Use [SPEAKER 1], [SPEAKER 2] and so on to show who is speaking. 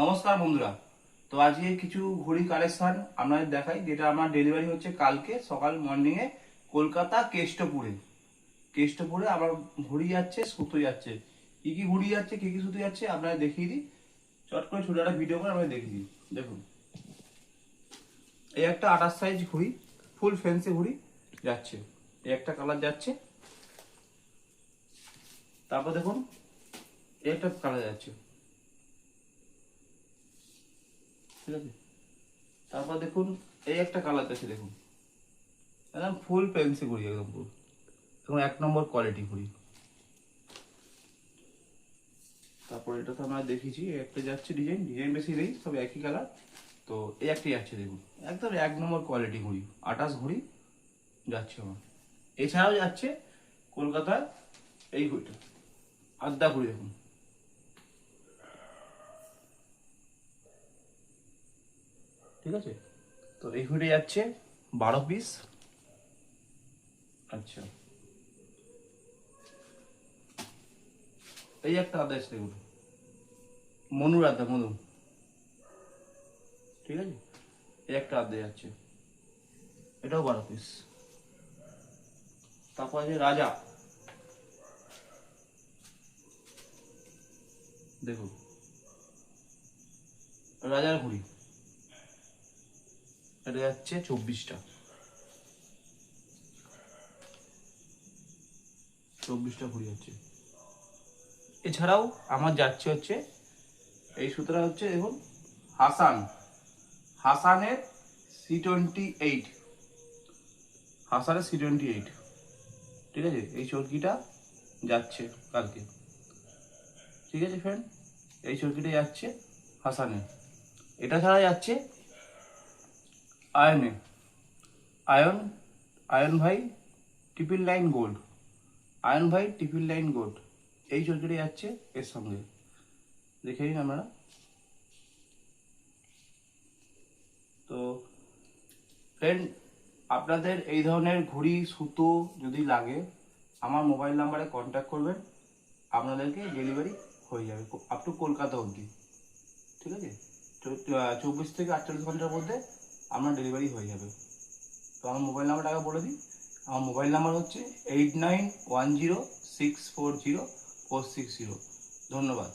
[SPEAKER 1] নমস্কার বন্ধুরা। তো আজকে কিছু ঘড়ি কালেকশন আপনাদের দেখাই, যেটা আমার ডেলিভারি হচ্ছে কালকে সকাল মর্নিংয়ে কলকাতা কেষ্টপুরে আমার ঘড়ি যাচ্ছে, সুতো যাচ্ছে। কি কি ঘড়ি যাচ্ছে, কি কি সুতো যাচ্ছে আপনাদের দেখিয়ে দিই। চট করে ছোট একটা ভিডিও করে আপনাদের দেখিয়ে দিই। দেখুন, এই একটা 28 সাইজ ঘড়ি, ফুল ফ্যান্সি ঘড়ি যাচ্ছে। এই একটা কালার যাচ্ছে। তারপর দেখুন, এই একটা কালার যাচ্ছে, ঠিক আছে। তারপর দেখুন, এই একটা কালার যাচ্ছে, দেখুন একদম ফুল ফ্যান্সি ঘড়ি, একদম পুরো এবং 1 নম্বর কোয়ালিটি ঘড়ি। তারপর এটা তো আমরা দেখেছি, একটা যাচ্ছে ডিজাইন ডিজাইন বেশি নেই, সব একই কালার। তো এই একটি যাচ্ছে, দেখুন একদম 1 নম্বর কোয়ালিটি ঘড়ি, 28 ঘড়ি যাচ্ছে আমার। এছাড়াও যাচ্ছে কলকাতার এই ঘড়িটা, আদ্যা ঘড়ি, দেখুন ঠিক আছে। তো এই ঘড়িটা যাচ্ছে 12 পিস। আচ্ছা, এই একটা আদা আছে, দেখুন মনুর আদা, মনু, ঠিক আছে। এই একটা আদা যাচ্ছে, এটাও 12 পিস। তারপর আছে রাজা, দেখুন রাজার ঘড়ি, এটা যাচ্ছে 24টা, 24টা ঘড়ি যাচ্ছে। এছাড়াও আমার যাচ্ছে হচ্ছে এই সুতরা হচ্ছে, দেখুন হাসানের C28, হাসানের C28, ঠিক আছে। এই চরকিটা যাচ্ছে কালকে, ঠিক আছে ফ্রেন্ড। এই চরকিটা যাচ্ছে হাসানের। এটা ছাড়া যাচ্ছে আয়নে, আয়ন আয়ন ভাই ট্রিপল 9 গোল্ড, আয়ন ভাই ট্রিপল 9 গোল্ড, এই চরকিটা যাচ্ছে এর সঙ্গে, দেখে নিন আপনারা। তো ফ্রেন্ড, আপনাদের এই ধরনের ঘড়ি সুতো যদি লাগে, আমার মোবাইল নাম্বারে কন্ট্যাক্ট করবেন, আপনাদেরকে ডেলিভারি হয়ে যাবে আপ টু কলকাতা অবধি, ঠিক আছে। 24 থেকে 48 ঘন্টার মধ্যে আপনার ডেলিভারি হয়ে যাবে। তো আমার মোবাইল নাম্বারটা আগে বলে দিই। আমার মোবাইল নাম্বার হচ্ছে 8910640460। ধন্যবাদ।